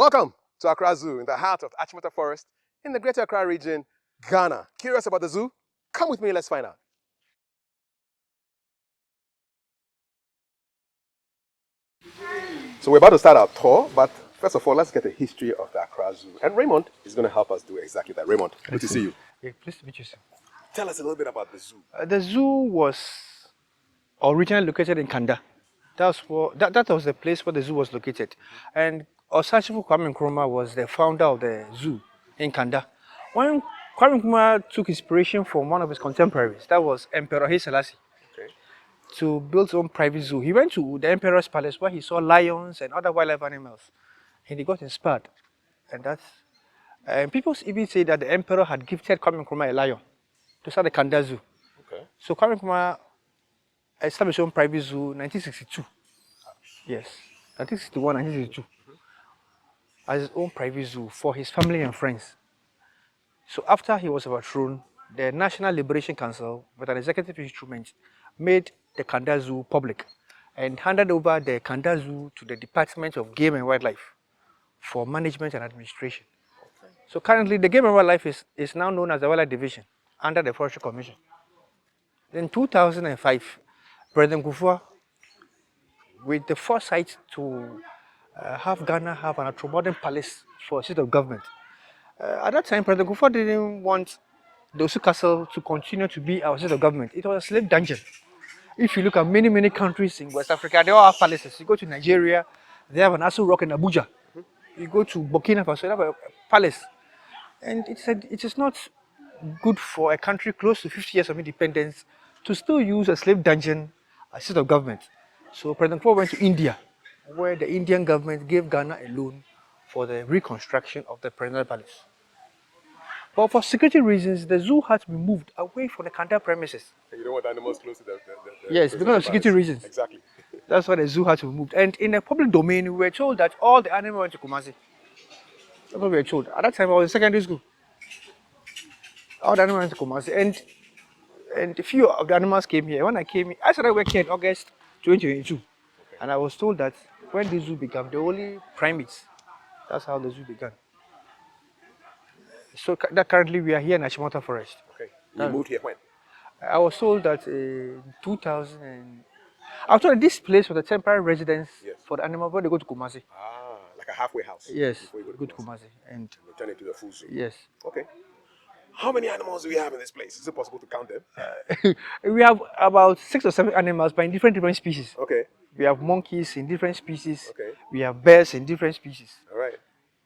Welcome to Accra Zoo in the heart of Achimota Forest in the Greater Accra region, Ghana. Curious about the zoo? Come with me, let's find out. So we're about to start our tour, but first of all, let's get the history of the Accra Zoo. And Raymond is going to help us do exactly that. Raymond, good to see you. Yeah, pleased to meet you, sir. Tell us a little bit about the zoo. The zoo was originally located in Kanda. That was the place where the zoo was located. And Osachifu Kwame Nkrumah was the founder of the zoo in Kanda. When Kwame Nkrumah took inspiration from one of his contemporaries, that was Emperor Haile Selassie, to build his own private zoo. He went to the Emperor's palace where he saw lions and other wildlife animals. And he got inspired. And people even say that the Emperor had gifted Kwame Nkrumah a lion to start the Kanda Zoo. Okay. So Kwame Nkrumah established his own private zoo in 1962. Yes, 1961, 1962. As his own private zoo for his family and friends. So after he was overthrown, the National Liberation Council, with an executive instrument, made the Kanda Zoo public and handed over the Kanda Zoo to the Department of Game and Wildlife for management and administration. Okay. So currently, the Game and Wildlife is now known as the Wildlife Division under the Forestry Commission. In 2005, President Kufuor, with the foresight to have Ghana have an ultra-modern palace for a seat of government. At that time, President Kufuor didn't want the Osu Castle to continue to be our seat of government. It was a slave dungeon. If you look at many countries in West Africa, they all have palaces. You go to Nigeria, they have an Aso Rock in Abuja. You go to Burkina Faso, they have a palace. And it is not good for a country close to 50 years of independence to still use a slave dungeon as seat of government. So President Kufuor went to India, where the Indian government gave Ghana a loan for the reconstruction of the Presidential Palace. But for security reasons, the zoo had to be moved away from the Kanda premises. You don't want animals close to the yes, because of security reasons. Exactly. That's why the zoo had to be moved. And in the public domain, we were told that all the animals went to Kumasi. That's what we were told. At that time, I was in secondary school. All the animals went to Kumasi. And a few of the animals came here. When I came here, I started working in August 2022. Okay. And I was told that when the zoo began, the only primates. That's how the zoo began. So that currently we are here in Achimota Forest. Okay. You moved here when? I was told that in 2000. I was told that this place was a temporary residence for the animals when they go to Kumasi. Ah, like a halfway house. Yes, before you go to Kumasi. And they turn it to the full zoo. Yes. Okay. How many animals do we have in this place? Is it possible to count them? We have about 6 or 7 animals, but in different species. Okay. We have monkeys in different species. Okay. We have bears in different species. All right.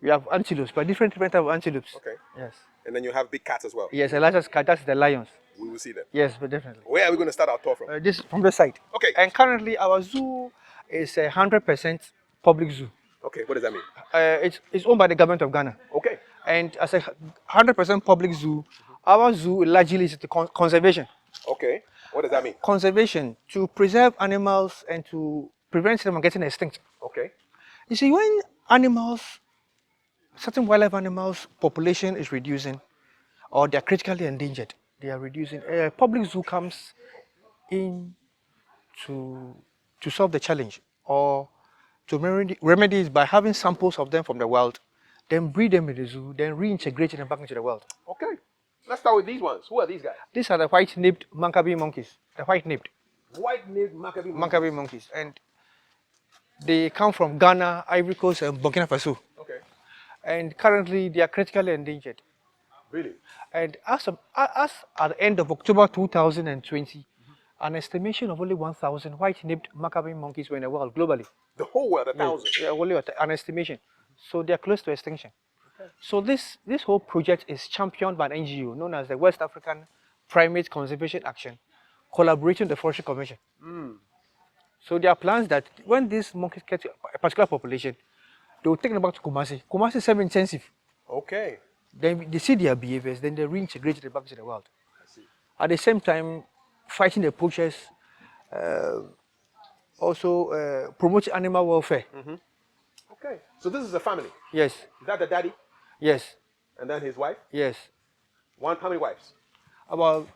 We have antelopes, but different types of antelopes. Okay. Yes. And then you have big cats as well. Yes, the largest cat, that's the lions. We will see them. Yes, but definitely. Where are we going to start our tour from? This from the side. Okay. And currently our zoo is 100% public zoo. Okay, what does that mean? It's owned by the government of Ghana. Okay. And as a 100% public zoo, our zoo largely is to conservation. Okay. What does that mean? Conservation, to preserve animals and to prevent them from getting extinct. Okay. You see, when certain wildlife animals population is reducing or they are critically endangered, they are reducing, a public zoo comes in to solve the challenge or to remedy it by having samples of them from the wild, then breed them in the zoo, then reintegrate them back into the wild. Okay. Let's start with these ones. Who are these guys? These are the white-napped Mangabey monkeys. The white-napped. White-napped Mangabey monkeys. Mangabey monkeys. And they come from Ghana, Ivory Coast, and Burkina Faso. Okay. And currently they are critically endangered. Really? And as at the end of October 2020, an estimation of only 1,000 white-napped Mangabey monkeys were in the world globally. The whole world, 1,000? Yeah, only an estimation. So they are close to extinction. Okay. So this whole project is championed by an NGO known as the West African Primate Conservation Action, collaborating with the Forestry Commission. So there are plans that when these monkeys get to a particular population, they will take them back to Kumasi. Kumasi is semi-intensive. Okay. Then they see their behaviors, then they reintegrate them back into the wild. I see. At the same time, fighting the poachers, also promoting animal welfare. Okay. So this is a family? Yes. Is that the daddy? Yes. And then his wife? Yes. How many wives? About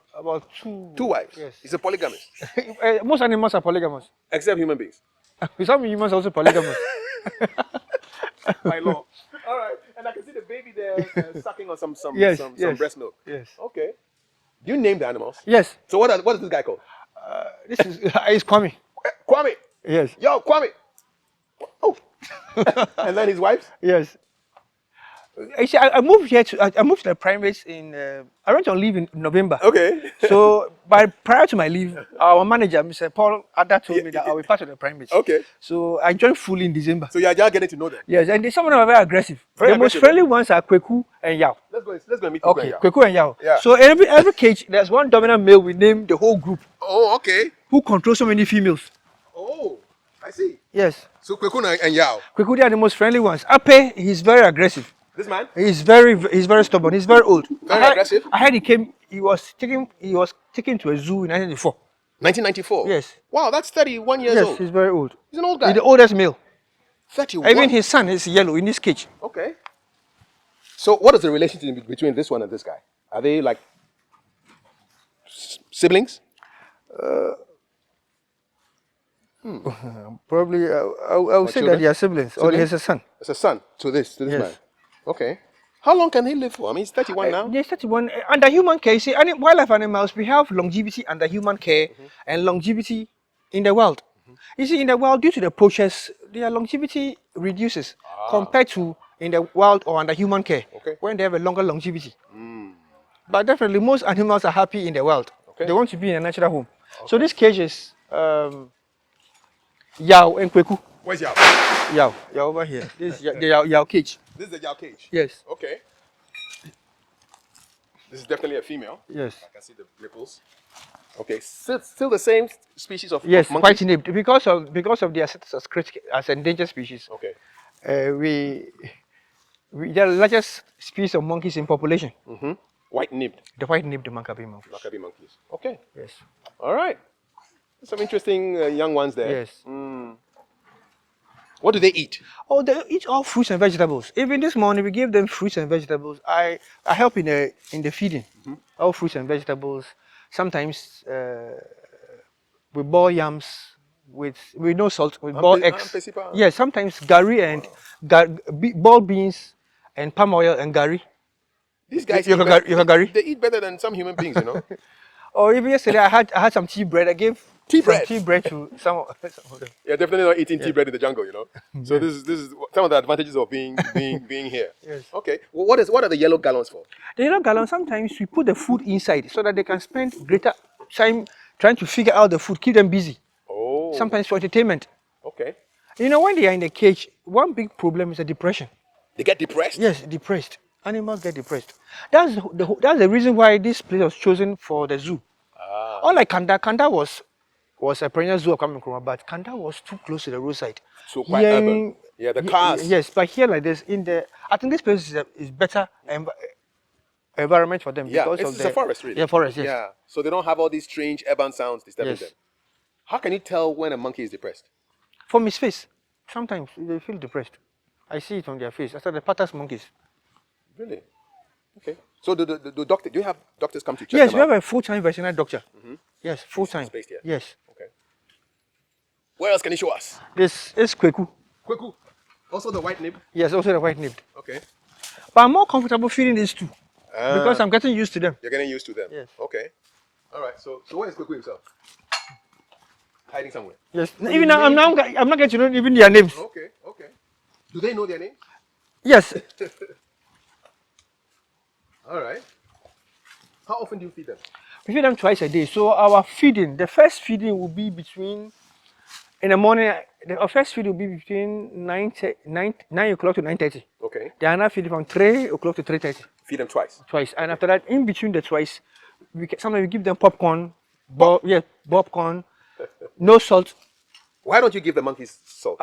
2. 2 wives? Yes. He's a polygamist? Most animals are polygamous. Except human beings? Some humans are also polygamous. by law. All right, and I can see the baby there sucking on some Yes, some yes, breast milk. yes. Okay. Do you name the animals? Yes. So what is this guy called? This is it's coming. Kwame. Yes. Yo, Kwame. Oh. And then his wife? Yes. Actually, I moved here I moved to the primates in I went on leave in November. Okay. So prior to my leave, our manager, Mr. Paul Ada, told me that I will be part of the primates. Okay. So I joined fully in December. So you're just getting to know them. Yes, and some of them are very aggressive. Very the most aggressive, friendly ones are Kweku and Yao. Let's go and meet Okay, Kwame. Kweku and Yao. Yeah. So every cage, there's one dominant male. We name the whole group Oh, okay. who controls so many females. Oh, I see. Yes. So Kwekuna and Yao. Kweku, they are the most friendly ones. Ape, he's very aggressive. This man? He's very stubborn. He's very old. Very aggressive? I heard he was taken to a zoo in 1994. 1994? Yes. Wow, that's 31 years Yes, old. he's very old. He's an old guy. He's the oldest male. 31. Even his son is yellow in this cage. Okay. So what is the relationship between this one and this guy? Are they like siblings? Probably, I would say children? that they are siblings. Or he has a son. It's a son to this Yes. man. Okay. How long can he live for? I mean, he's 31 now. Yes, 31. Under human care, you see, wildlife animals, we have longevity under human care and longevity in the wild. You see, in the wild, due to the poachers, their longevity reduces compared to in the wild or under human care, Okay. when they have a longer longevity. But definitely, most animals are happy in the wild. Okay. They want to be in a natural home. So this cage is Yao and Kweku. Where's Yao? Yao over here. This is the Yao cage. This is the Yao cage. Yes. Okay. This is definitely a female. Yes. I can see the nipples. Okay. Still the same species of Yes, monkey? quite named because of their status as endangered species. Okay. We they are the largest species of monkeys in population. White nibbed The white-nibbed Mangabey monkeys. Mangabey monkeys. Okay. Yes. All right. Some interesting young ones there. Yes. What do they eat? Oh, they eat all fruits and vegetables. Even this morning, we gave them fruits and vegetables. I help in the feeding. All fruits and vegetables. Sometimes we boil yams with no salt. We boil eggs. Pesipa. Yes. Sometimes gari and boiled beans and palm oil and gari. These guys You eat can better- you can gari. they eat better than some human beings, you know. Or even yesterday, I had some tea bread. I gave Tea some bread? tea bread to some of them. You're definitely not eating tea bread in the jungle, you know. So this is some of the advantages of being here. Yes. Okay. Well, what are the yellow gallons for? The yellow gallon, sometimes we put the food inside so that they can spend greater time trying to figure out the food, keep them busy. Oh. Sometimes for entertainment. Okay. You know, when they are in the cage, one big problem is the depression. They get depressed. Yes, depressed. Animals get depressed. That's the reason why this place was chosen for the zoo. Unlike Kanda was a perennial zoo of Kamenkrumah, but Kanda was too close to the roadside. So quite urban. Yeah, the cars. Yes, but here like this, I think this place is better environment for them Yeah, because it's a forest, really. Yeah, forest. Yes. Yeah. So they don't have all these strange urban sounds disturbing Yes. them. How can you tell when a monkey is depressed? From his face, sometimes they feel depressed. I see it on their face. After the Patas monkeys. Really? Okay. So the doctor, do you have doctors come to check Yes, them we out? have a full-time veterinary doctor. Yes, full-time. Based here? Yes. Okay. Where else can you show us? This is Kweku. Kweku. Also the white nib. Yes, also the white-nibbed. Okay. But I'm more comfortable feeding these two because I'm getting used to them. You're getting used to them. Yes. Okay. All right. So where is Kweku himself? Hiding somewhere. Yes. Even now, I'm not getting to know even their names. Okay. Okay. Do they know their name? Yes. All right. How often do you feed them? We feed them twice a day. So our feeding, the first feeding will be between, in the morning, our first feeding will be between 9 o'clock to 9:30. Okay. The other feeding from 3 o'clock to 3:30. Feed them twice. Twice. And after that, in between the twice, sometimes we give them popcorn, popcorn, no salt. Why don't you give the monkeys salt?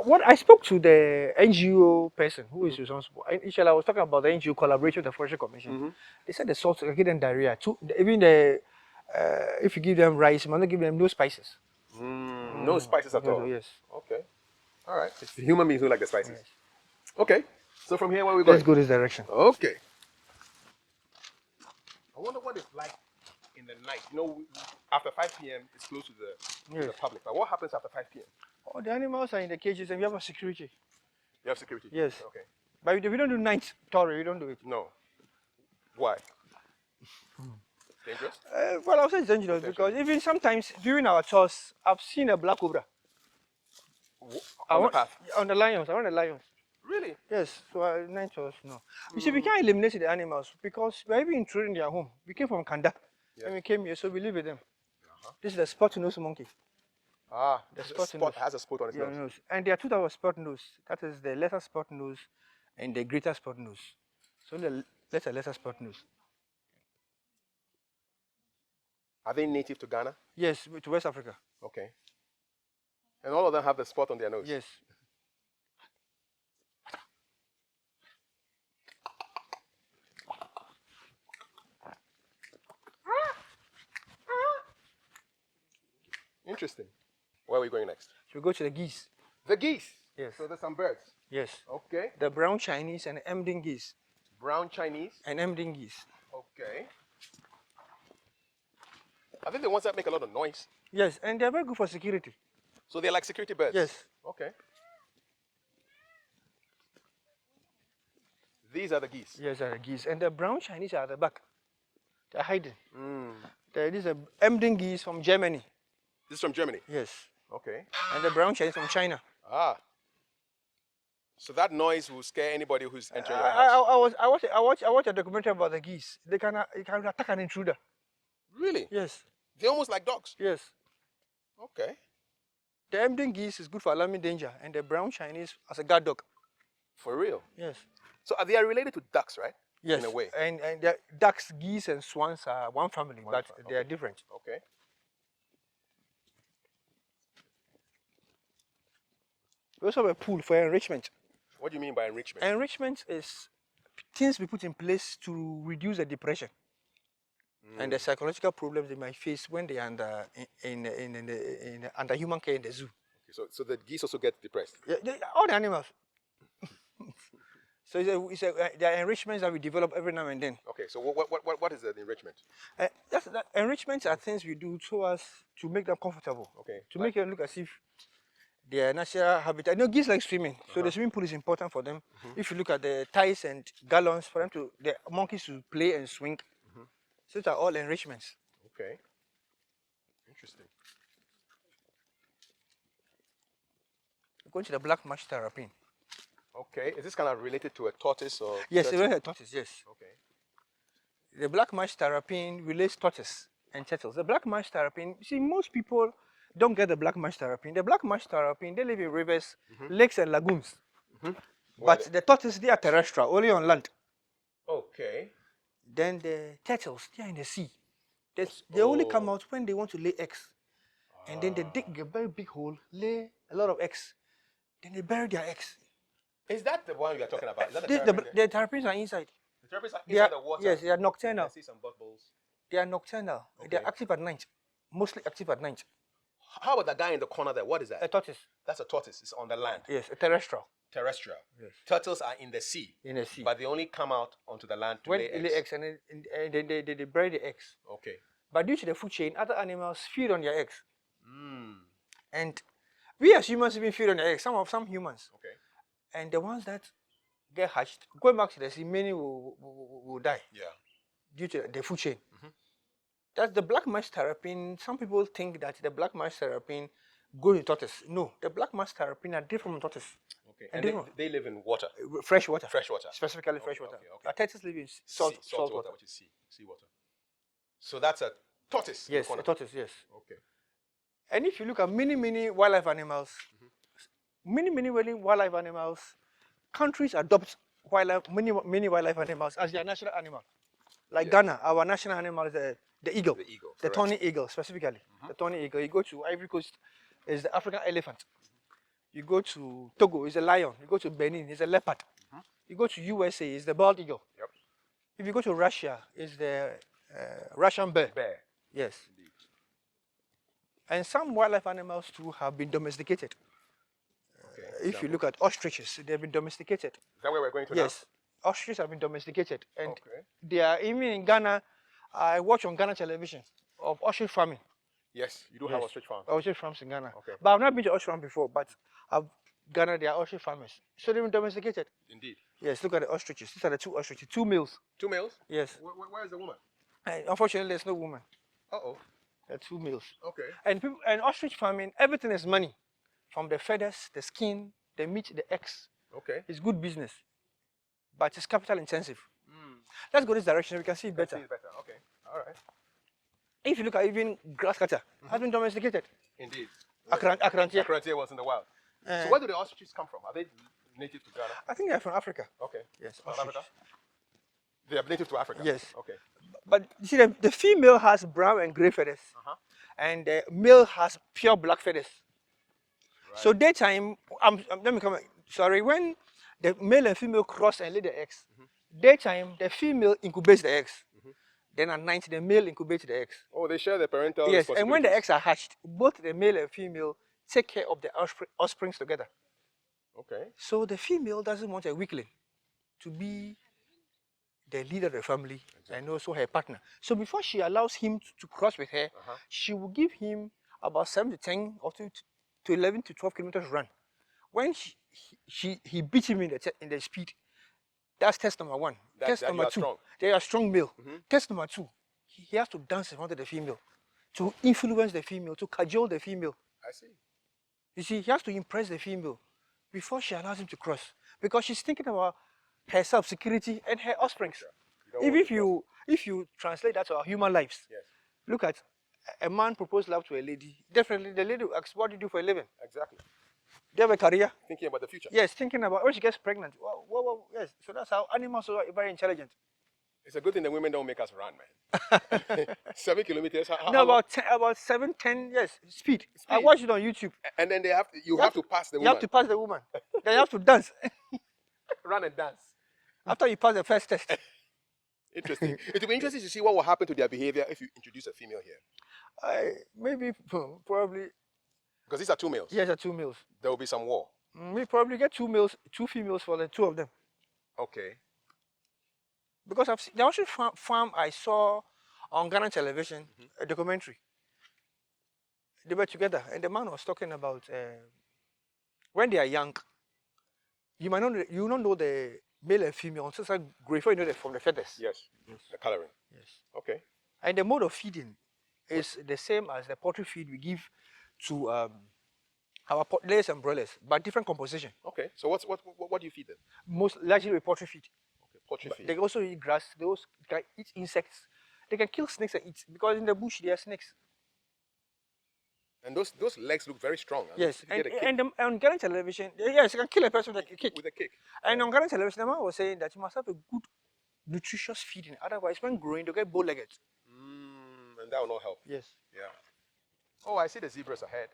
What I spoke to the NGO person who is responsible. Initially, I was talking about the NGO collaboration with the Forestry Commission. They said the salt can give them diarrhea. Even if you give them rice, you must not give them no spices. No spices at all. Yes. Okay. All right. It's human beings who like the spices. Okay. So from here, where are we going? Let's go this direction. Okay. I wonder what it's like in the night. You know, after 5 p.m., it's close to the public. But what happens after 5 p.m.? Oh, the animals are in the cages and we have a security. You have security? Yes. Okay. But we don't do night touring, we don't do it. No. Why? Dangerous? Well, I'll say it's dangerous because even sometimes during our tours, I've seen a black cobra. On the path? On the lions, around the lions. Really? Yes, so night tours, no. You see, we can't eliminate the animals because we're even intruding their home. We came from Kanda and we came here, so we live with them. This is the spot-nose monkey. Ah, The has a spot on its nose. And there are two types of spot nose. That is the lesser spot nose and the greater spot nose. So that's a lesser spot nose. Are they native to Ghana? Yes, to West Africa. Okay. And all of them have the spot on their nose? Yes. Interesting. Where are we going next? So we go to the geese. The geese? Yes. So there's some birds? Yes. Okay. The brown Chinese and Emden geese. Brown Chinese? And Emden geese. Okay. I think the ones that make a lot of noise. Yes, and they're very good for security. So they're like security birds? Yes. Okay. These are the geese? Yes, are the geese. And the brown Chinese are at the back. They're hiding. These are Emden geese from Germany. This is from Germany? Yes. Okay. And the brown Chinese from China. Ah. So that noise will scare anybody who's entering your house? I watched a documentary about the geese. They can attack an intruder. Really? Yes. They're almost like dogs? Yes. Okay. The Emden geese is good for alarming danger, and the brown Chinese as a guard dog. For real? Yes. So they are related to ducks, right? Yes. In a way. And the ducks, geese, and swans are one family, but they are different. Okay. We also have a pool for enrichment. What do you mean by enrichment? Enrichment is things we put in place to reduce the depression and the psychological problems they might face when they are under human care in the zoo. Okay, so the geese also get depressed? Yeah, all the animals. So there are enrichments that we develop every now and then. Okay, so what is the enrichment? Enrichments are things we do so as to make them comfortable. Okay. To make them look as if their natural habitat. Geese like swimming, so the swimming pool is important for them. If you look at the ties and gallons for them the monkeys to play and swing. So these are all enrichments. Okay. Interesting. We're going to the black marsh terrapin. Okay. Is this kind of related to a tortoise or? Yes, it's related to tortoise, yes. Okay. The black marsh terrapin relates tortoise and turtles. The black marsh terrapin, see, most people don't get the black marsh terrapin. The black marsh terrapin, they live in rivers, lakes, and lagoons. But the tortoise, they are terrestrial, only on land. Okay. Then the turtles, they are in the sea. They only come out when they want to lay eggs. And then they dig a very big hole, lay a lot of eggs. Then they bury their eggs. Is that the one you are talking about? Is that The terrapins are inside. The terrapins are inside the water? Yes, they are nocturnal. I see some bubbles. They are nocturnal. Okay. They are active at night. Mostly active at night. How about the guy in the corner there? What is that? A tortoise. That's a tortoise. It's on the land. Yes, a terrestrial. Terrestrial. Yes. Turtles are in the sea. In the sea. But they only come out onto the land to when lay they eggs. lay eggs and they bury the eggs. Okay. But due to the food chain, other animals feed on their eggs. And we as humans even feed on the eggs. Some humans. Okay. And the ones that get hatched, going back to the sea, many will die. Yeah. Due to the food chain. That's the black marsh terrapin. Some people think that the black marsh terrapin go to tortoise. No, the black marsh terrapin are different from tortoise. Okay. And they live in water. Fresh water. Fresh water. Specifically fresh water. Okay. Tortoises live in salt water, which is seawater. So that's a tortoise. Yes, a tortoise, yes. Okay. And if you look at many wildlife animals, countries adopt many wildlife animals as their national animal. Like Ghana, our national animal is the eagle. The eagle. The tawny eagle, specifically. The tawny eagle. You go to Ivory Coast, it's the African elephant. You go to Togo, it's a lion. You go to Benin, it's a leopard. You go to USA, it's the bald eagle. Yep. If you go to Russia, it's the Russian bear. Yes. Indeed. And some wildlife animals too have been domesticated. Okay. If you look at ostriches, they've been domesticated. Is that where we're going to Yes. Ostriches have been domesticated. And Okay. they are, even in Ghana, I watch on Ghana television of ostrich farming. Yes, you do have ostrich farms. Ostrich farms in Ghana. Okay. But I've not been to ostrich farm before, but I've Ghana, they are ostrich farmers. So they're domesticated. Indeed. Yes, look at the ostriches. These are the 2 ostriches, 2 males. 2 males? Yes. Where is the woman? And unfortunately, there's no woman. Uh-oh. There are 2 males. Okay. And ostrich farming, everything is money. From the feathers, the skin, the meat, the eggs. Okay. It's good business. But it's capital intensive. Let's go this direction. We can see it better. See it better. Okay. All right. If you look at even grass cutter, has been domesticated. Indeed. Akrantia. Akrantia was in the wild. So where do the ostriches come from? Are they native to Ghana? I think they're from Africa. Okay. Yes. South Africa? They are native to Africa? Yes. Okay. But you see, the female has brown and gray feathers. And the male has pure black feathers. Right. So daytime, let me come. Sorry, when the male and female cross and lay the eggs, daytime the female incubates the eggs. Then at night the male incubates the eggs. Oh, they share the parental Yes, and when the responsibilities. eggs are hatched, both the male and female take care of the offsprings together. Okay. So the female doesn't want a weakling to be the leader of the family and also her partner. So before she allows him to cross with her, she will give him about 7 to 10 or to 11 to 12 kilometers run. When he beats him in the speed, that's test number 1. Test number 2, they are strong male. Test number 2, he has to dance in front of the female, to influence the female, to cajole the female. I see. You see, he has to impress the female before she allows him to cross, because she's thinking about herself, security, and her offsprings. If you translate that to our human lives, look at a man propose love to a lady. Definitely, the lady will ask, "What do you do for a living?" Exactly. They have a career. Thinking about the future. Yes, thinking about when she gets pregnant. Well, yes. So that's how animals are very intelligent. It's a good thing the women don't make us run, man. 7 kilometers. No, about 7, 10 yes, speed. I watched it on YouTube. And then you have to pass the woman. You have to pass the woman. Then you have to dance. Run and dance. After you pass the first test. Interesting. It will be interesting to see what will happen to their behavior if you introduce a female here. Maybe, probably. Because these are 2 males. Yes, are 2 males. There will be some war. We probably get 2 males, 2 females for the 2 of them. Okay. Because I've seen, the ostrich farm I saw on Ghana television, a documentary. They were together, and the man was talking about when they are young. You might not know the male and female until it's gray, before you know from the feathers. Yes. The coloring. Yes. Okay. And the mode of feeding is the same as the poultry feed we give to our layers and broilers, but different composition. Okay. So what do you feed them? Most largely with poultry feed. Okay. Poultry feed. They also eat grass. They also can eat insects. They can kill snakes and eat, because in the bush there are snakes. And those legs look very strong. Yes, and on Ghana television, yes, you can kill a person with a kick. With a kick. And on Ghana television, the man was saying that you must have a good, nutritious feeding. Otherwise, when growing, they get bow-legged. And that will not help. Yes. Yeah. Oh, I see the zebras ahead.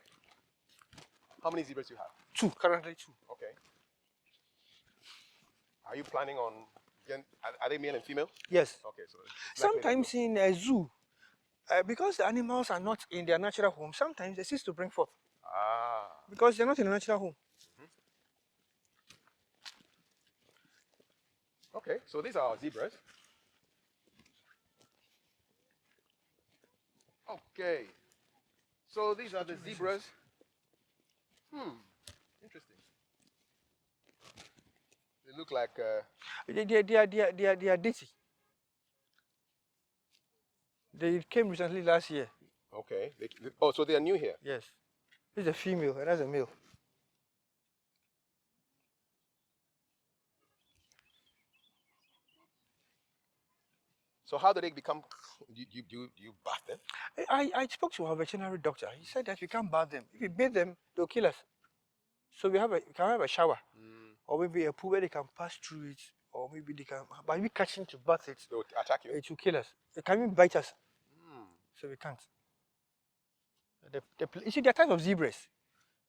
How many zebras do you have? 2, currently 2. Okay. Are you planning on, are they male and female? Yes. Okay, so sometimes in a zoo, because the animals are not in their natural home, sometimes they cease to bring forth. Because they're not in a natural home. Okay, so these are our zebras. Okay. So these are the zebras. Interesting. They look like They are dainty. They came recently last year. Okay. So they are new here. Yes. This is a female and that's a male. So how do they become? Do you bath them? I spoke to our veterinary doctor. He said that we can't bath them. If we bathe them, they'll kill us. So we can have a shower, or maybe a pool where they can pass through it, or maybe they can. By we catching to bath it, They will attack you. it will kill us. They can even bite us. So we can't. You see, there are types of zebras.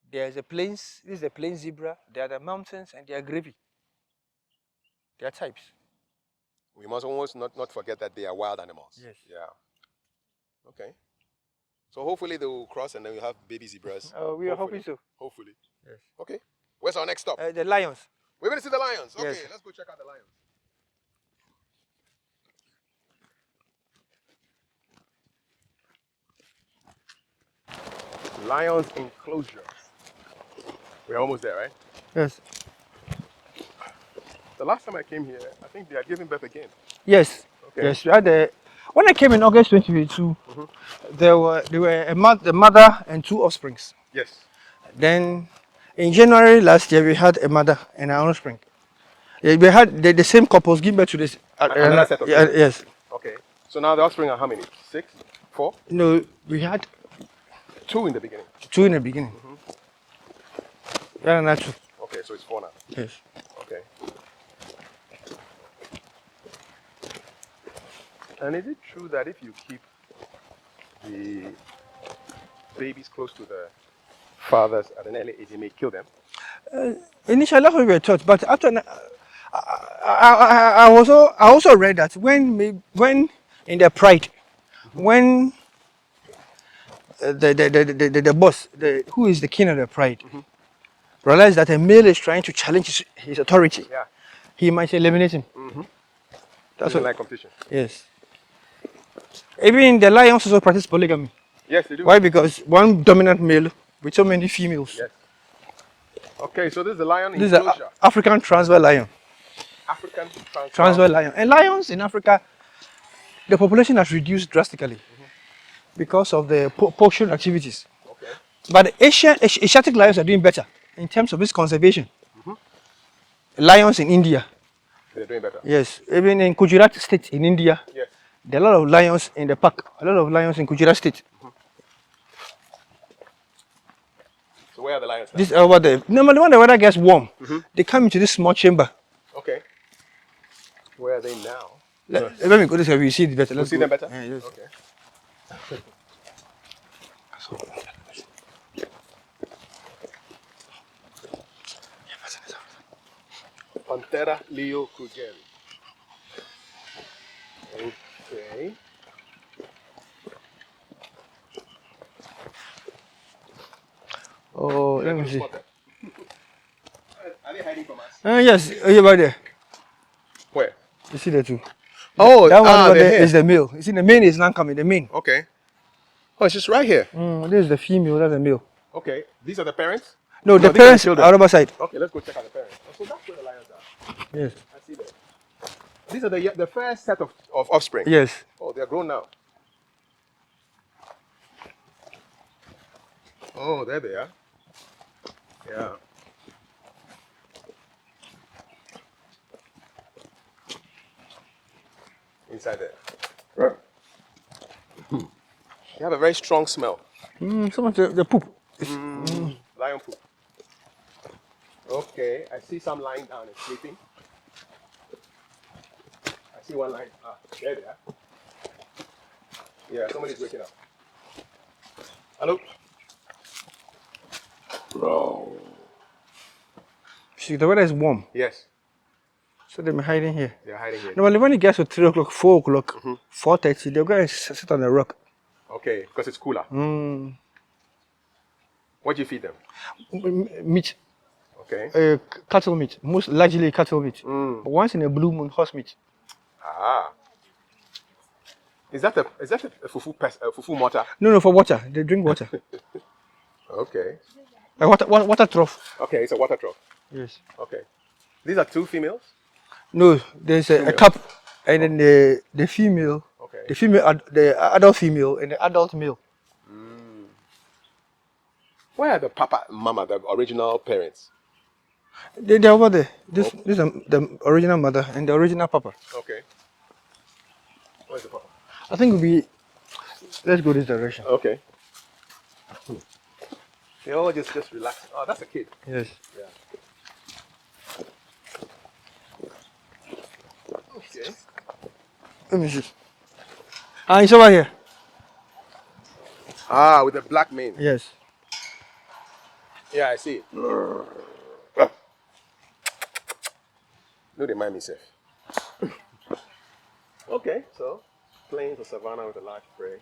There's the plains. This is the plain zebra. There are the mountains, and there are gravy. There are types. We must almost not forget that they are wild animals. Yes. Yeah. Okay. So hopefully they will cross and then we'll have baby zebras. We are hoping so. Hopefully. Yes. Okay. Where's our next stop? The lions. We're going to see the lions. Okay, Yes. let's go check out the lions. Lions enclosure. We're almost there, right? Yes. The last time I came here, I think they are giving birth again. Yes. Okay. Yes. We had when I came in August 2022, there were the mother and two offsprings. Yes. Then in January last year, we had a mother and an offspring. Yeah, we had the same couples give birth to this. Another set of yeah, twins. yes. Okay. So now the offspring are how many? 6? 4? No, we had 2 in the beginning. two in the beginning. We had another two. Okay, so it's 4 now. Yes. Okay. And is it true that if you keep the babies close to the fathers at an early age, it may kill them? Initially, that's what we were taught, but after I also read that when in their pride, when the boss, who is the king of the pride, realized that a male is trying to challenge his authority, Yeah. he might eliminate him. That's Doesn't what. like competition. Yes. Even the lions also practice polygamy. Yes, they do. Why? Because one dominant male with so many females. Yes. Okay, so this is the lion This is an enclosure. African Transvaal lion. African Transvaal lion. And lions in Africa, the population has reduced drastically because of the poaching activities. Okay. But the Asiatic lions are doing better in terms of its conservation. Lions in India, They're doing better. yes, even in Gujarat state in India, Yes. there are a lot of lions in the park. A lot of lions in Gujarat state. So where are the lions now? This over there. Normally, when the weather gets warm, they come into this small chamber. Okay. Where are they now? Let me go this way. We see it better. You Let's see go. them better? Yeah, yes. Okay. Panthera Leo Krugeri. Okay. Oh, let me see. Are they hiding from us? Yes, here by there. Where? You see there too. Oh, That one over they're there here. is the male. You see, the male is not coming. The male. Okay. Oh, it's just right here. This is the female. That's the male. Okay. These are the parents? No, the these are parents children. are other side. Okay, let's go check out the parents. Oh, so that's where the lions are. Yes. I see them. These are the first set of offspring. Yes. Oh, they're grown now. Oh, there they are. Yeah. Inside there. They have a very strong smell. Some of the poop. Lion poop. Okay, I see some lying down and sleeping. I see one lying. Ah, there they are. Yeah, somebody's waking up. Hello? Bro. See, the weather is warm, Yes, so they're hiding here. they're hiding here. Normally, when it gets to 3 o'clock, 4 o'clock, 4:30, they'll go and sit on the rock. Okay, because it's cooler. What do you feed them? Meat, Okay. cattle meat, most largely cattle meat. But once in a blue moon, horse meat. Ah. Is that a fufu mortar? No, for water. They drink water. Okay. Water trough. Okay, it's a water trough. Yes. Okay. These are 2 females? No, there's a cup, and then the female, Okay. the adult female, and the adult male. Where are the papa and mama, the original parents? They're over there. This is the original mother and the original papa. Okay. Where's the papa? I think let's go this direction. Okay. They all just relax. Oh, that's a kid. Yes. Yeah. Okay. Let me see. It's over here. Ah, with the black mane. Yes. Yeah, I see it. No, they mind me, safe. Okay, so plains or savannah with a large prey.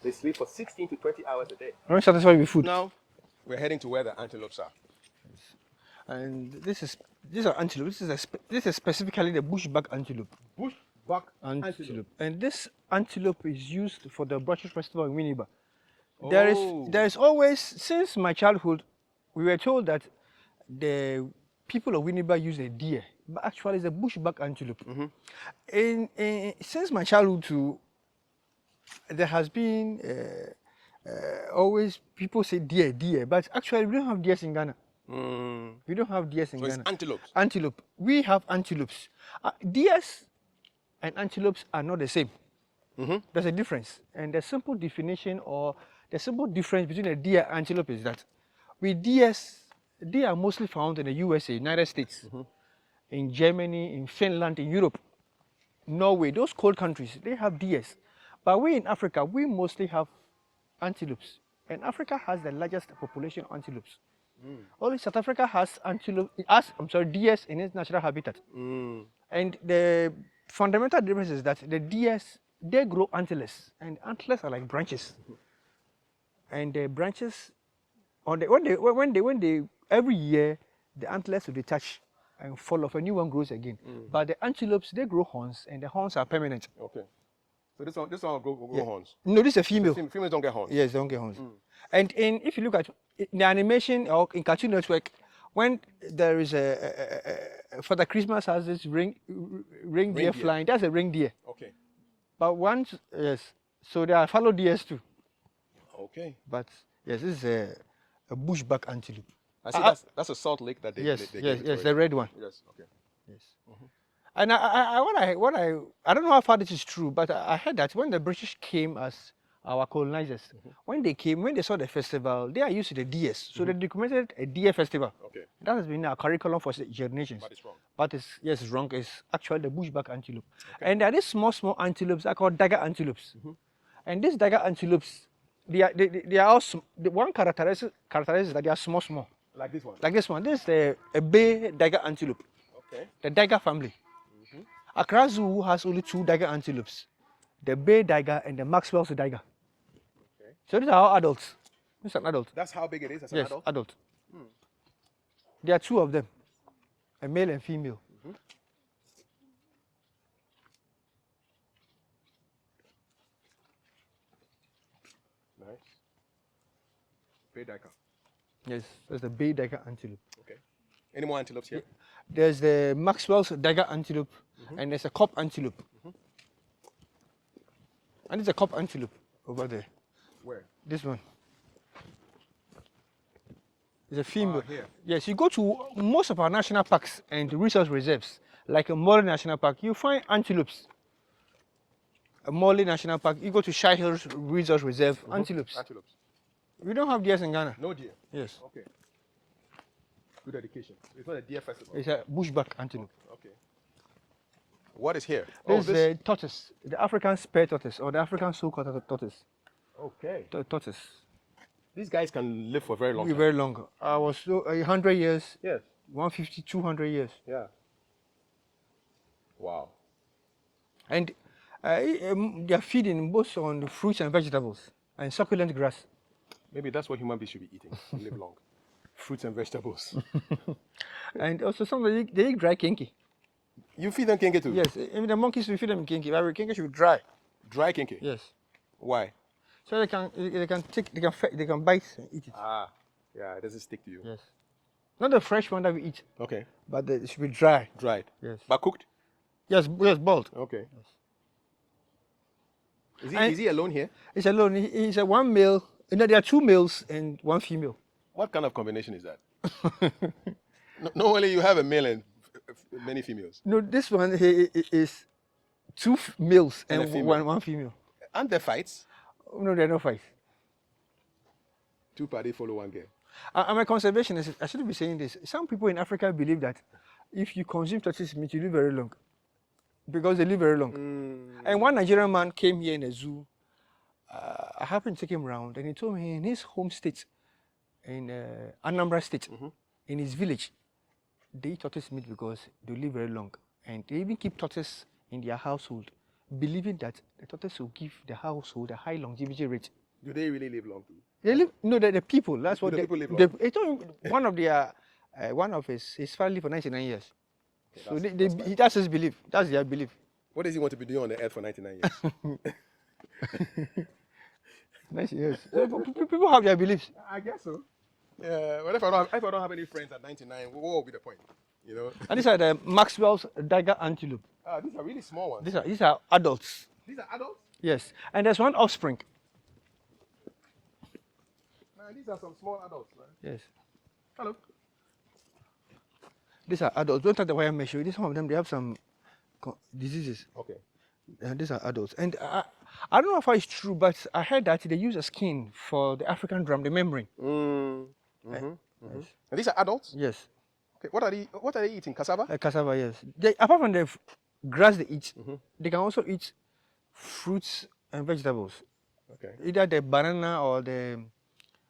They sleep for 16 to 20 hours a day. I'm not satisfied with food. Now, we're heading to where the antelopes are. And these are antelope. This is specifically the bushback antelope. Bushback Antelope. And this antelope is used for the Brushes Festival in Winneba. Oh. There is always, since my childhood, we were told that the people of Winnipeg use a deer, but actually it's a bushback antelope. Since my childhood too, there has been always people say deer, but actually we don't have deers in Ghana. We don't have deers in So Ghana. it's antelopes. Antelope. We have antelopes. Deers and antelopes are not the same. There's a difference. And the simple definition or the simple difference between a deer and antelope is that with deers, they are mostly found in the USA, United States, in Germany, in Finland, in Europe, Norway, those cold countries, they have deers. But we in Africa, we mostly have antelopes. And Africa has the largest population of antelopes. Only South Africa has deers in its natural habitat. And the fundamental difference is that the deers, they grow antlers, and antlers are like branches. And the branches, when they every year, the antlers will detach and fall off, a new one grows again. But the antelopes, they grow horns, and the horns are permanent. Okay. So this one will grow horns. No, this is a female. Females don't get horns. Yes, they don't get horns. And if you look at the animation or in Cartoon Network, when there is Father Christmas has this reindeer flying, that's a reindeer. Okay. But once, yes, so there are fallow deers too. Okay. But yes, this is a bushback antelope. I see that's a salt lake that they Yes, they yes, the red one. Yes. Okay. Yes. And I don't know how far this is true, but I heard that when the British came as our colonizers, when they came, when they saw the festival, they are used to the deers. So they documented a deer festival. Okay. That has been our curriculum for generations. But it's wrong. But it's wrong. It's actually the bushback antelope. Okay. And there are these small antelopes are called dagger antelopes. And these dagger antelopes, they are also, the one characteristic is that they are small. Like this one. Like this one. This is a bay dagger antelope. Okay. The dagger family. Accra Zoo has only 2 dagger antelopes, the bay dagger and the Maxwell's dagger. Okay. So these are all adults. This is an adult. That's how big it is as yes, an adult? Adult. There are 2 of them, a male and female. Nice. Bay dagger. Yes, that's the bay dagger antelope. Okay. Any more antelopes here? There's the Maxwell's dagger antelope, and there's a cop antelope. And there's a cop antelope over there. Where? This one. It's a female. Here. Yes, you go to most of our national parks and resource reserves, like a Morley National Park, you find antelopes. A Morley National Park, you go to Shire Hills Resource Reserve, antelopes. Antelopes. We don't have deers in Ghana. No deer? Yes. Okay. Good education. It's not a deer festival. It's a bushback antelope. Okay. What is here? This is the tortoise, the African spare tortoise, or the African Sulcata tortoise. Okay. Tortoise. These guys can live for very long. Very long. I was 100 years. Yes. 150, 200 years. Yeah. Wow. And they are feeding both on fruits and vegetables and succulent grass. Maybe that's what human beings should be eating to live long. Fruits and vegetables. And also some of them, they eat dry kinky. You feed them kinky too? Yes, even the monkeys we feed them kinky. But kinky should be dry. Dry kinky? Yes. Why? So they can bite and eat it. Ah, yeah, it doesn't stick to you. Yes. Not the fresh one that we eat. Okay. But it should be dry. Dried. Yes. But cooked? Yes, boiled. Okay. Yes. Is he alone here? He's alone. He's a one male. No, there are 2 males and 1 female. What kind of combination is that? Normally you have a male and many females. No, this one is 2 males And a and female. one female. Aren't there fights? No, there are no fights. 2 parties follow 1 girl. I'm a conservationist. I shouldn't be saying this. Some people in Africa believe that if you consume tortoise meat, you live very long. Because they live very long. And one Nigerian man came here in a zoo. I happened to take him around, and he told me in his home state, in Anambra State, in his village, they eat tortoise meat because they live very long. And they even keep tortoise in their household, believing that the tortoise will give the household a high longevity rate. Do they really live long too? They live, no, the people, that's what The people live long. He told me one of his family for 99 years. Okay, So that's his belief. That's their belief. What does he want to be doing on the earth for 99 years? 90 years. People have their beliefs. I guess so. Yeah, but if I don't have any friends at 99, what will be the point? You know? And these are the Maxwell's Tiger Antelope. These are really small ones. These are adults. These are adults? Yes. And there's one offspring. Man, these are some small adults, man. Yes. Hello. These are adults. Don't touch the wire mesh. Some of them, they have some diseases. Okay. These are adults. And I don't know if it's true, but I heard that they use a skin for the African drum, the membrane. Yes. And these are adults? Yes. Okay. What are they eating? Cassava? Cassava, yes. Apart from the grass they eat, they can also eat fruits and vegetables. Okay. Either the banana or the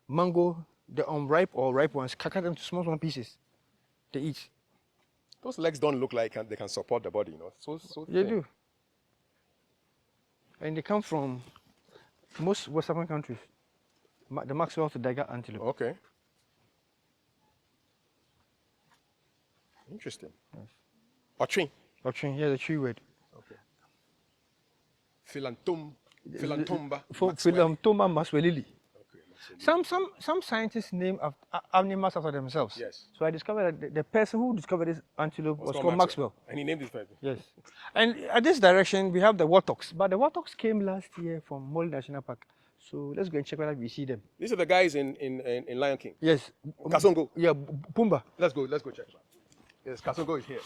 mango, the unripe or ripe ones, cut them to small pieces. They eat. Those legs don't look like they can support the body, you know. So They thin. do. And they come from most West African countries. The Maxwell to Tiger Antelope. Okay. Interesting. Yes. Ostrich. Yeah, the tree word. Okay. Philanthumba. Philanthoma Maxwellili. Okay. Some scientists name animals after themselves. Yes. So I discovered that the person who discovered this antelope was called Maxwell. And he named this person. Yes. And at this direction we have the warthogs, but the warthogs came last year from Mole National Park. So let's go and check whether we see them. These are the guys in Lion King. Yes. Kasongo. Yeah, Pumba. Let's go check it out. Yes, Kasongo is here.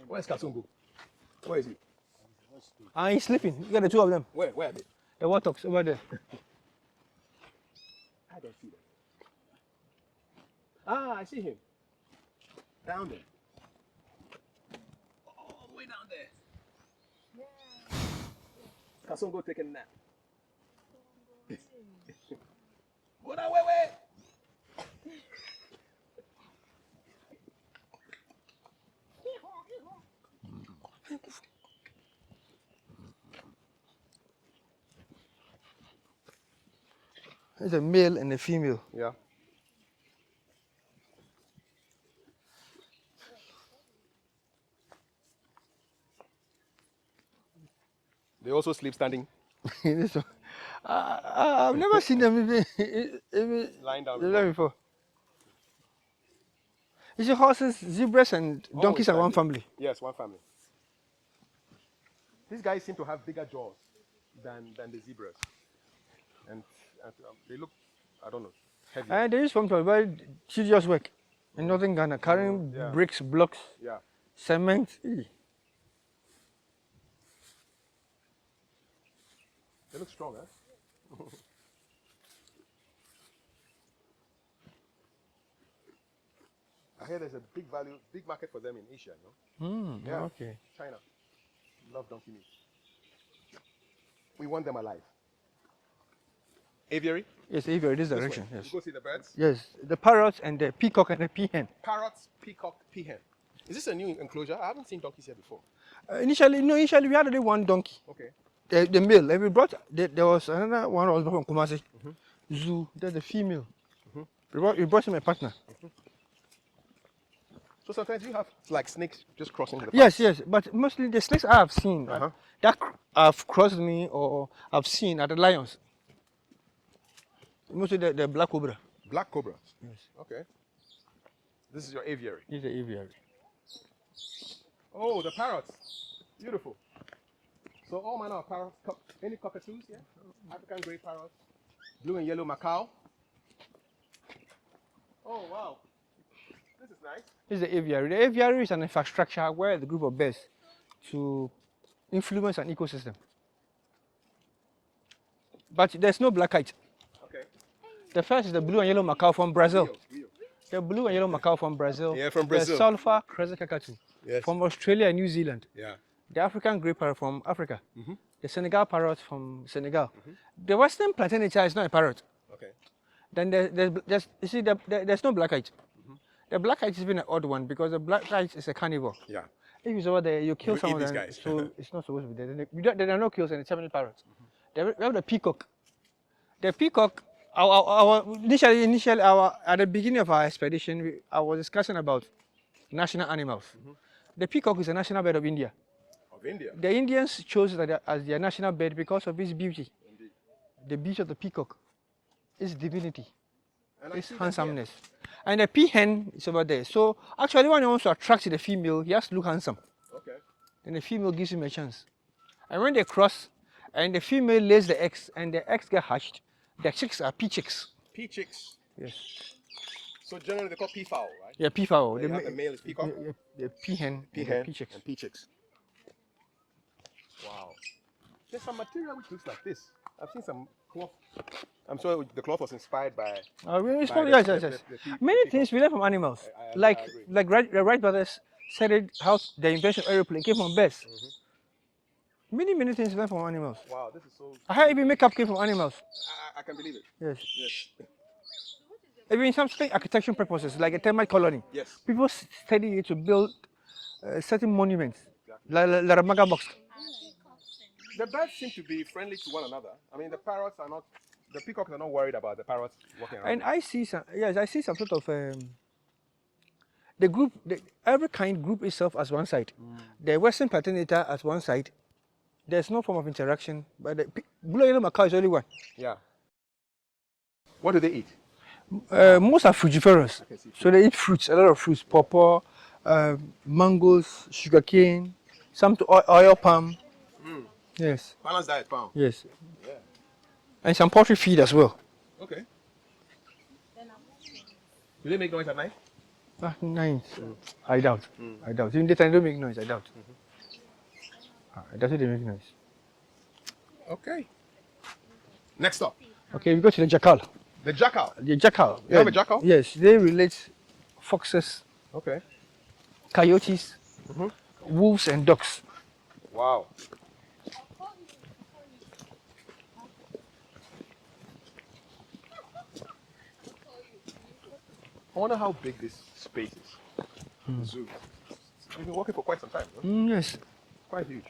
Where's Kasongo? Where is he? He's sleeping. You got the two of them. Where are they? The warthogs over there. I don't see them. I see him. Down there. All the way down there. Kasongo taking a nap. What up, wait. There's a male and a female. Yeah. They also sleep standing. This one. I've never seen them even Lying down. before. You see, horses, zebras, and donkeys are one family. Yes, one family. These guys seem to have bigger jaws than the zebras. And they look, I don't know, heavy. And they use from very serious work in northern Ghana, carrying bricks, blocks, Yeah. cement. They look strong, huh? I hear there's a big market for them in Asia, no? Yeah. Okay. China. Love donkey meat. We want them alive. Aviary? Yes, Aviary, this This direction. way. Yes. You go see the birds? Yes, the parrots and the peacock and the peahen. Parrots, peacock, peahen. Is this a new enclosure? I haven't seen donkeys here before. Initially we had only one donkey, Okay. the male, and we brought, there was another one was from Kumasi Zoo, there's the female. We brought him a partner. So sometimes you have like snakes just crossing the path. Yes, but mostly the snakes I have seen, that have crossed me or I've seen are the lions. Mostly the black cobra. Black cobras. Yes. Okay. This is your aviary. This is the aviary. Oh, the parrots. Beautiful. So all manner of parrots. Any cockatoos here? African grey parrots. Blue and yellow macaw. Oh, wow. This is nice. This is the aviary. The aviary is an infrastructure where the group of birds to influence an ecosystem. But there's no black kite. Okay. The first is the blue and yellow macaw from Brazil. Rio. The blue and yellow macaw from Brazil. Yeah, from Brazil. The sulfur crested cockatoo Yes. from Australia and New Zealand. Yeah. The African grey parrot from Africa. The Senegal parrot from Senegal. The Western plantain is not a parrot. Okay. Then there's you see, there's no black kite. The black kite has been an odd one because the black kite is a carnivore. Yeah. If it's over there, you kill You some eat of these them, guys. so it's not supposed to be there. There are no kills in the terminal parrots. We have the peacock. The peacock, initially, at the beginning of our expedition, I was discussing about national animals. The peacock is a national bird of India. Of India. The Indians chose that as their national bird because of its beauty. Indeed. The beauty of the peacock, its divinity, And I its see that handsomeness. And the peahen is over there. So actually when he wants to attract the female, he has to look handsome. here. Okay. Then the female gives him a chance. And when they cross, and the female lays the eggs, and the eggs get hatched, the chicks are pea chicks. Pea chicks. Yes. So generally they call peafowl, right? Yeah, peafowl. Where you have the male is peacock. The peahen, Peahen pea chicks. and pea chicks. Wow. There's some material which looks like this. I've seen some cloth. I'm sure the cloth was inspired by. It's by probably, the- yes, the- yes, yes. the peacock. Many things we learn from animals. I agree. The Wright brothers said it, how the invention of aeroplane came from birds. Many things we learn from animals. Wow, this is so. How even makeup came from animals. I can believe it. Yes. Yes. Even some certain architectural purposes, like a termite colony. Yes. People study it to build certain monuments, like the Maga box. The birds seem to be friendly to one another. I mean, the parrots are not. The peacocks are not worried about the parrots walking around. And I see some sort of the group. Every kind group itself as one side. The Western Paternator as one side. There's no form of interaction, but the blue yellow macaw is only one. Yeah. What do they eat? Most are frugivorous, so they eat fruits, a lot of fruits, pawpaw, mangoes, sugarcane, some to oil palm. Yes, Balanced diet, pound. yes, Yeah. and some poultry feed as well. Okay. Do they make noise at night? Nice. I doubt. I doubt. Even daytime they don't make noise. I doubt. That's why they make noise. Okay. Next up, Okay, we go to the jackal. the jackal. The jackal. You have a jackal? Yes, they relate foxes, Okay. coyotes, wolves, and dogs. Wow. I wonder how big this space is. The zoo. We've been working for quite some time. Huh? Yes. Quite huge.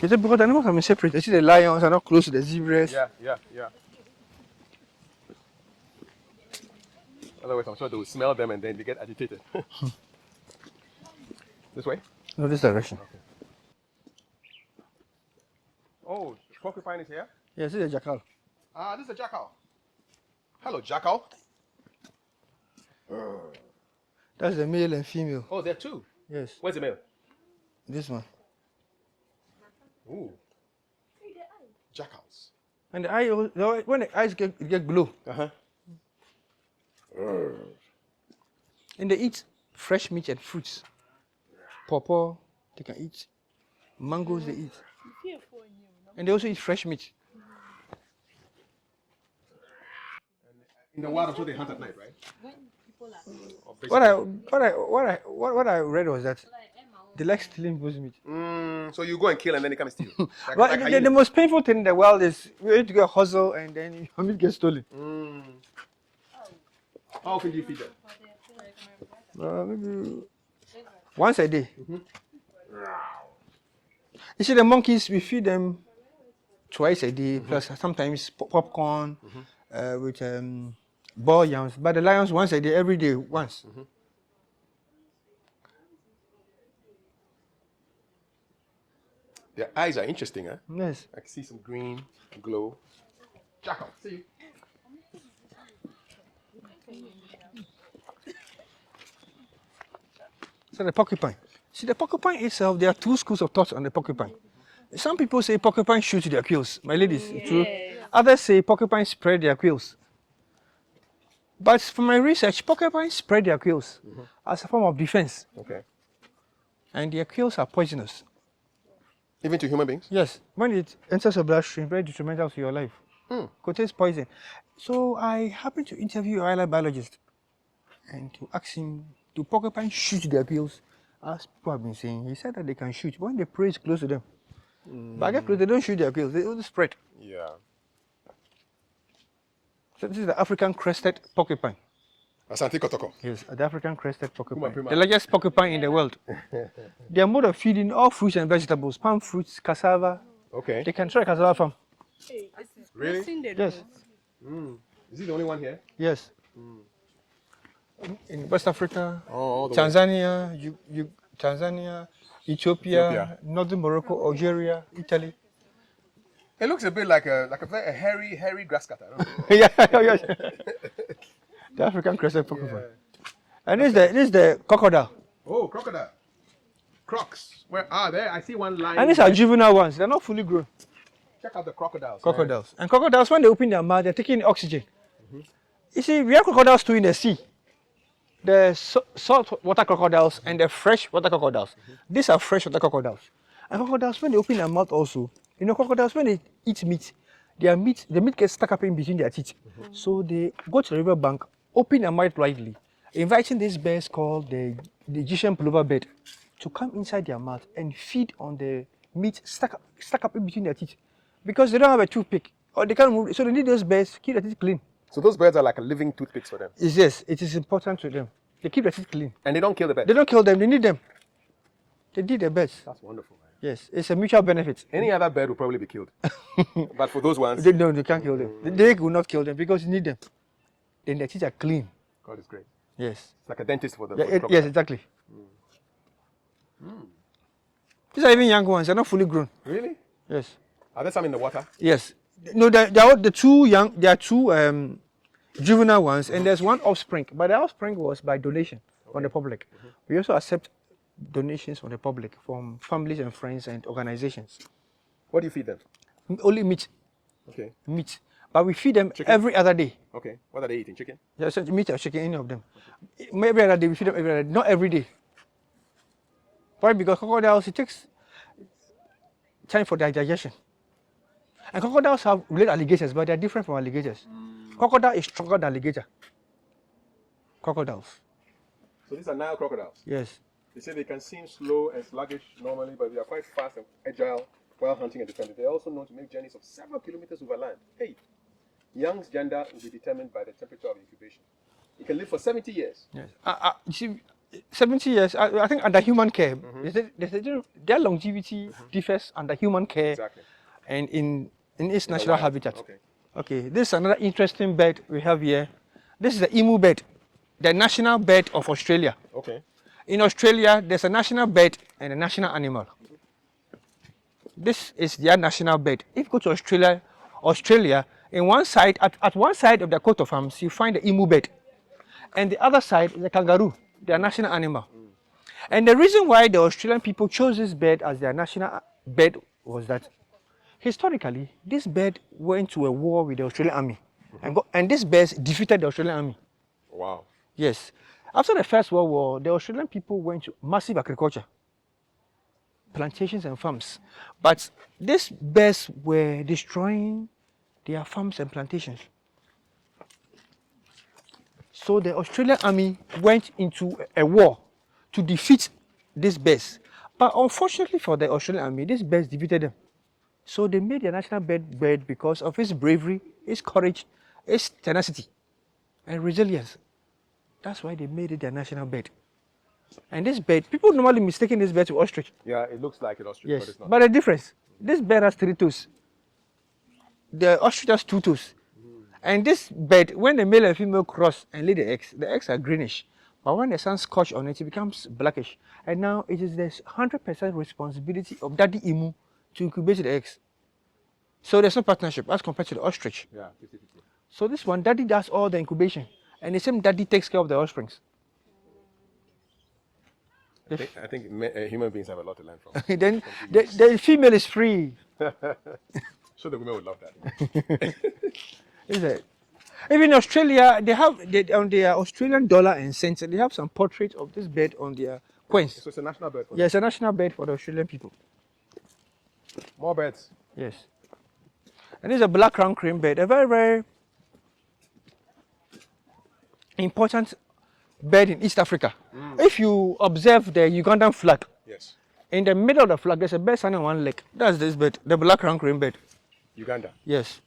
Is it because the animals have been separate? You see the lions are not close to the zebras. Yeah. Otherwise, I'm sure they will smell them and then they get agitated. This way? No, this direction. Oh, the porcupine is here? Yes, this is a jackal. Ah, this is a jackal. Hello, jackal. That's the male and female. Oh, there are two. Yes, Where's the male? this one. Ooh. Jackals. And the eye, when the eyes get blue, Uh-huh. and they eat fresh meat and fruits. Pawpaw, they can eat. Mangoes, they eat. And they also eat fresh meat. In the wild, I'm sure they hunt at night, right? What I read was that they like stealing people's meat. So you go and kill and then they come and steal. Like, But like the hyenas. most painful thing in the world is you need to get hustle and then your meat gets stolen. How often do you feed them? Maybe once a day. You see, the monkeys, we feed them twice a day, plus sometimes popcorn with ball yams. But the lions, once a day, every day, once. Their eyes are interesting, huh? Yes. I can see some green glow. Jackal, see you. So the porcupine. See, the porcupine itself, there are two schools of thought on the porcupine. Some people say porcupine shoot their quills. My ladies, it's true. Others say porcupine spread their quills. But from my research, porcupine spread their quills as a form of defense. Okay. And their quills are poisonous. Even to human beings? Yes, when it enters your bloodstream, very detrimental to your life. Contains poison. So I happened to interview a wildlife biologist and to ask him, do porcupine shoot their quills? As people have been saying, he said that they can shoot when the prey is close to them. But I get close, they don't shoot their quills, they only spread. Yeah. So this is the African crested porcupine. Asante Kotoko. Yes, the African crested porcupine. Puma. The largest porcupine in the world. Their mode of feeding all fruits and vegetables, palm fruits, cassava. Okay. They can try cassava farm. Really? Yes. Is he the only one here? Yes. In West Africa, Oh, all the way. Tanzania, Tanzania, Ethiopia, Northern Morocco, Algeria, Italy. It looks a bit like a very hairy grass cutter. I don't know. Yeah. The African Crested Porcupine. And this is the crocodile. Oh, crocodile. Crocs. Where are they? I see one lying. And these are juvenile ones. They're not fully grown. Check out the crocodiles. Crocodiles. And crocodiles, when they open their mouth, they're taking oxygen. You see, we have crocodiles too in the sea. The salt water crocodiles and the fresh water crocodiles. These are fresh water crocodiles. And crocodiles, when they open their mouth also, you know, crocodiles, when they eat meat, the meat gets stuck up in between their teeth. So they go to the river bank, open their mouth widely, inviting these birds called the Egyptian plover bird to come inside their mouth and feed on the meat stuck up in between their teeth. Because they don't have a toothpick, or they can't move, so they need those birds to keep their teeth clean. So those birds are like a living toothpicks for them. Yes, it is important to them. They keep their teeth clean. And they don't kill the birds. They don't kill them, they need them. They need the birds. That's wonderful, man. Yes, it's a mutual benefit. Any other bird will probably be killed. But for those ones, They can't kill them. They will not kill them because you need them. Then their teeth are clean. God is great. Yes. It's like a dentist for them. Yes, exactly. These are even young ones. They're not fully grown. Really? Yes. Are there some in the water? Yes. No, there are the two young. There are two juvenile ones, and there's one offspring. But the offspring was by donation from the public. We also accept donations from the public, from families and friends and organizations. What do you feed them? Only meat. Okay. Meat. But we feed them Chicken? every other day. Okay. What are they eating? Chicken? Yes, meat or chicken, any of them. Every other day, we feed them every other day, not every day. Why? Because crocodiles, it takes time for their digestion. And crocodiles have real alligators, but they're different from alligators. Crocodile is stronger than alligator. Crocodiles. So these are Nile crocodiles. Yes. They say they can seem slow and sluggish normally, but they are quite fast and agile while hunting and defending. They are also known to make journeys of several kilometers over land. Hey, young's gender will be determined by the temperature of incubation. It can live for 70 years. Yes. You see, 70 years, I think under human care, their longevity differs under human care and in its natural habitat. Okay, this is another interesting bird we have here. This is the emu bird, the national bird of Australia. Okay. In Australia, there's a national bird and a national animal. This is their national bird. If you go to Australia, in one side, at one side of the coat of arms, you find the emu bird. And the other side is the kangaroo, their national animal. And the reason why the Australian people chose this bird as their national bird was that historically, this bird went to a war with the Australian army. And this bird defeated the Australian army. Wow. Yes. After the First World War, the Australian people went to massive agriculture, plantations and farms. But these birds were destroying their farms and plantations. So the Australian army went into a war to defeat these birds. But unfortunately for the Australian army, these birds defeated them. So they made their national bird because of its bravery, its courage, its tenacity, and resilience. That's why they made it their national bird. And this bird, people normally mistaken this bird to ostrich. Yeah, it looks like an ostrich, Yes, but it's not. but the difference, this bird has 3 toes. The ostrich has 2 toes. And this bird, when the male and female cross and lay the eggs are greenish. But when the sun scorches on it, it becomes blackish. And now it is the 100% responsibility of daddy emu to incubate the eggs. So there's no partnership as compared to the ostrich. Yeah, 50-50. So this one, daddy does all the incubation. And the same daddy takes care of the offsprings. I think human beings have a lot to learn from. Then the female is free. So the women would love that. Is it? Even in Australia, they have on their Australian dollar and cents, they have some portraits of this bird on their coins. So it's a national bird for them. Yeah, it's a national bird for the Australian people. More birds. Yes. And this is a black crown crane bird, a very, very important bird in East Africa. If you observe the Ugandan flag, Yes. in the middle of the flag, there's a bird standing on one leg. That's this bird, the black crown crane bird. Uganda. Yes.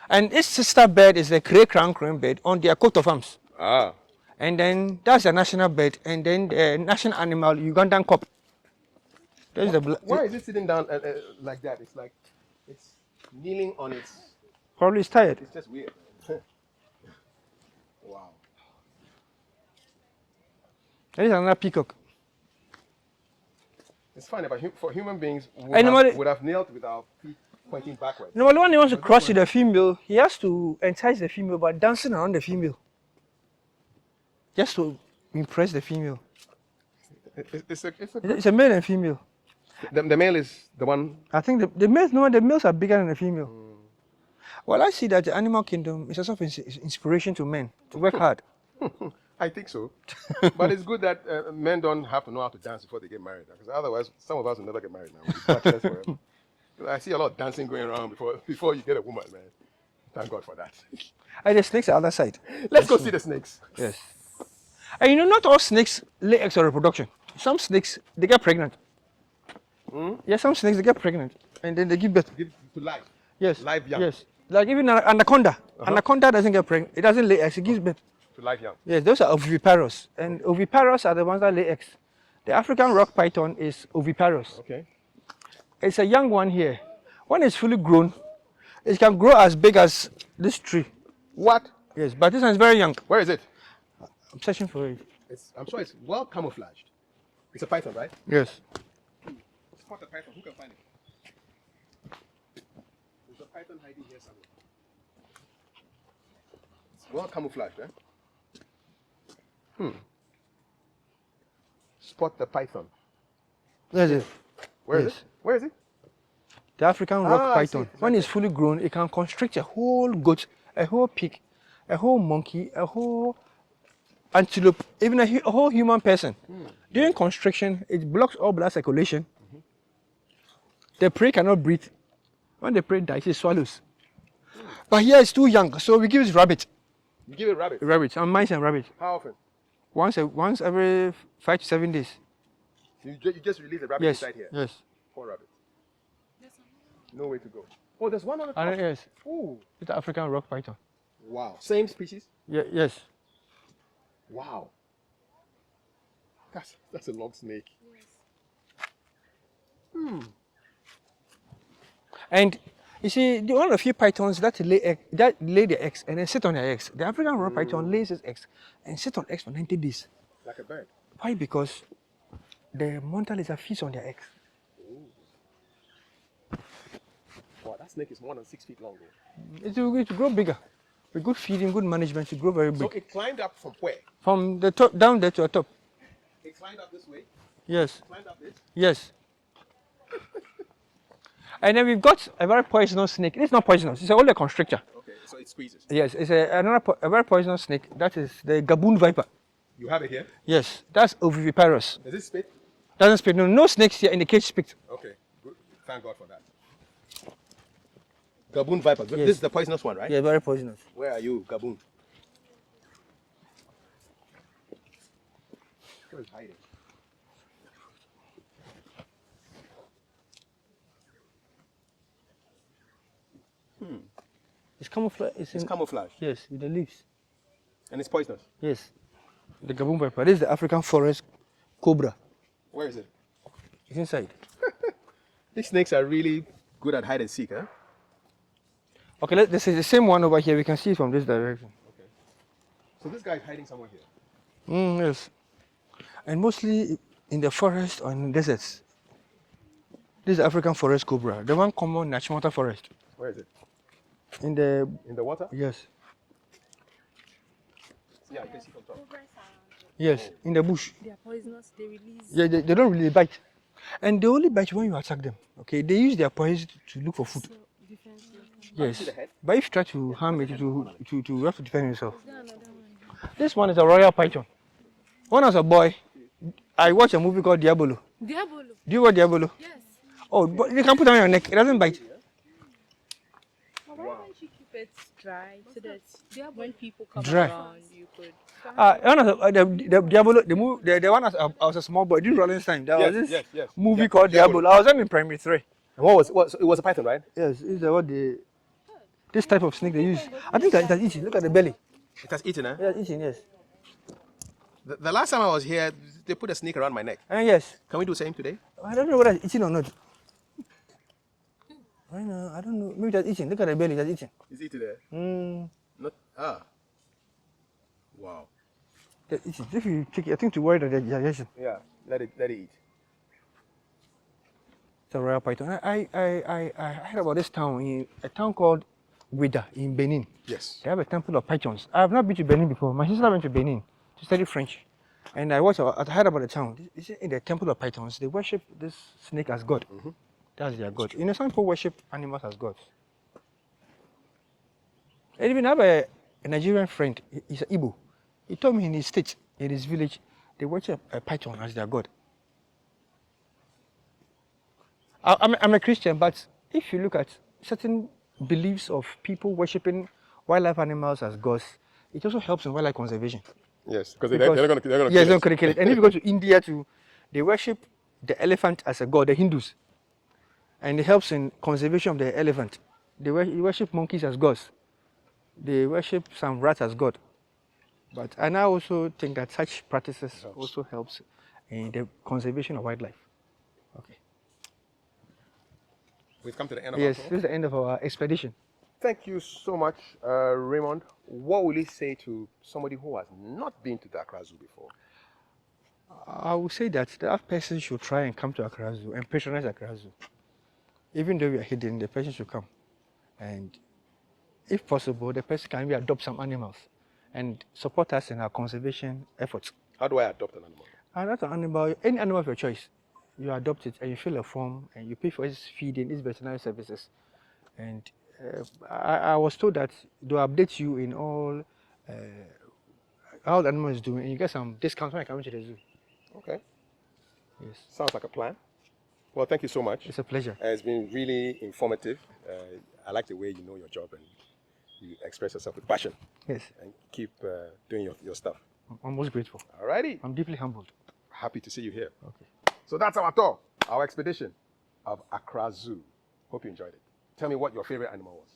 And its sister bird is the grey crown crane bird on their coat of arms. Ah. And then that's the national bird. And then the national animal, Ugandan cop. There's the Why is it sitting down like that? It's like it's kneeling on its. Probably it's tired. It's just weird. Wow. There is another peacock. It's funny, but for human beings, would have knelt with our feet pointing backwards. Normally, when he wants to cross with the female, he has to entice the female by dancing around the female, just to impress the female. It's a male and female. The male is the one. I think the males are bigger than the female. Well, I see that the animal kingdom is a sort of inspiration to men to work hard. I think so. But it's good that men don't have to know how to dance before they get married. Because otherwise, some of us will never get married now. We'll be bachelors forever. I see a lot of dancing going around before you get a woman, man. Thank God for that. And the snakes are the other side. Let's go see the snakes. Yes. And you know, not all snakes lay eggs or reproduction. Some snakes, they get pregnant. Yeah, some snakes, they get pregnant. And then they give birth. Give to life. Yes. Live young. Yes. Like even anaconda. Anaconda doesn't get pregnant. It doesn't lay eggs. It gives birth. To live young. Yes, those are oviparous. And oviparous are the ones that lay eggs. The African rock python is oviparous. Okay. It's a young one here. When it's fully grown, it can grow as big as this tree. What? Yes, but this one is very young. Where is it? I'm searching for it. I'm sure it's well camouflaged. It's a python, right? Yes. Spot the python. Who can find it? There's a python hiding here somewhere. It's well camouflaged, eh? Spot the python. There's it. Where is it? Where is it? The African rock python. It's When right it's fully grown, it can constrict a whole goat, a whole pig, a whole monkey, a whole antelope, even a whole human person. During constriction, it blocks all blood circulation. The prey cannot breathe. When the prey dies, it swallows. But here it's too young, so we give it rabbit. You give it rabbit. Rabbits, and mice and rabbit. How often? Once every 5 to 7 days. You just release the rabbit Yes. inside here. Yes. Poor rabbit. No way to go. Oh, there's one on the top. Yes. Ooh. It's the African rock python. Wow. Same species? Yes. Wow. That's a long snake. And you see, one of the few pythons that lay their eggs and then sit on their eggs. The African rock python lays its eggs and sit on eggs for 90 days. Like a bird. Why? Because the manta lizard feeds on their eggs. Wow, that snake is more than 6 feet long. It will grow bigger. With good feeding, good management, it grow very big. So it climbed up from where? From the top down there to the top. It climbed up this way? Yes. Climbed up this? Yes. And then we've got a very poisonous snake. It's not poisonous. It's only a constrictor. Okay, so it squeezes. Yes, it's a very poisonous snake. That is the gaboon viper. You have it here? Yes, that's oviviparous. Does it spit? Doesn't spit. No snakes here in the cage spit. Okay, good. Thank God for that. Gaboon viper. Yes. This is the poisonous one, right? Yeah, very poisonous. Where are you, Gaboon? Where is hiding? It's camouflage. It's camouflage. Yes, with the leaves. And it's poisonous. Yes. The gaboon viper. This is the African forest cobra. Where is it? It's inside. These snakes are really good at hide and seek, huh? Okay, this is the same one over here. We can see it from this direction. Okay. So this guy is hiding somewhere here. Yes. And mostly in the forest or in the deserts. This is the African forest cobra. The one common in Nachimota forest. Where is it? In the water? Yes. Yeah, you can see from top. Yes, in the bush. They are poisonous, they release. Yeah, they don't really bite. And they only bite when you attack them. Okay, they use their poison to look for food. So, defense mechanism. Yes. the head? But if you try to harm it, you have to defend yourself. Is there another one? This one is a royal python. When I was a boy, I watched a movie called Diabolo. Diabolo. Do you watch Diabolo? Yes. Oh, but you can put it on your neck. It doesn't bite. Why don't you keep it dry so that when people come Dry. around, you could. The Diabolo, the one I was a small boy during Rollins time. There was this yes. movie Yeah, called Diabolo. Diabolo. I was in primary 3. And so it was a python, right? Yes, it's this type of snake they use. I think it has eaten. Look at the belly. It has eaten, huh? It has eaten, yes. The last time I was here, they put a snake around my neck. And yes. Can we do the same today? I don't know whether it's eating or not. Right now, I don't know. Maybe it has eaten. Look at the belly. It has eaten. Is it there? Not. Wow. It has eaten. If you take it, I think to worry that they are eating. Yeah. Let it eat. The royal python. I heard about this town, in a town called Ouidah in Benin. Yes. They have a temple of pythons. I have not been to Benin before. My sister went to Benin to study French. And I heard about the town. In the temple of pythons, they worship this snake as God. That's their God. You know, some people worship animals as gods. And even I have a Nigerian friend, he's an Igbo. He told me in his state, in his village, they worship a python as their God. I'm a Christian, but if you look at certain beliefs of people worshipping wildlife animals as gods, it also helps in wildlife conservation. Yes, because they're going to Yes, they're going to kill it. And if you go to India too, they worship the elephant as a god, the Hindus. And it helps in conservation of the elephant. They worship monkeys as gods. They worship some rats as god. But I now also think that such practices also helps in the conservation of wildlife. Okay. We've come to the end of Yes, our this is the end of our expedition. Thank you so much, Raymond. What will you say to somebody who has not been to the Accra Zoo before? I would say that that person should try and come to Accra Zoo and patronize Accra Zoo. Even though we are hidden, the person should come. And if possible, the person can adopt some animals and support us in our conservation efforts. How do I adopt an animal? Adopt an animal, any animal of your choice. You adopt it and you fill a form and you pay for its feeding, its veterinary services. And I was told that they'll update you in all how the animal is doing, and you get some discounts when you come to the zoo. Okay. Yes. Sounds like a plan. Well, thank you so much. It's a pleasure. It's been really informative. I like the way you know your job and you express yourself with passion. Yes. And keep doing your stuff. I'm most grateful. Alrighty. I'm deeply humbled. Happy to see you here. Okay. So that's our tour, our expedition of Accra Zoo. Hope you enjoyed it. Tell me what your favorite animal was.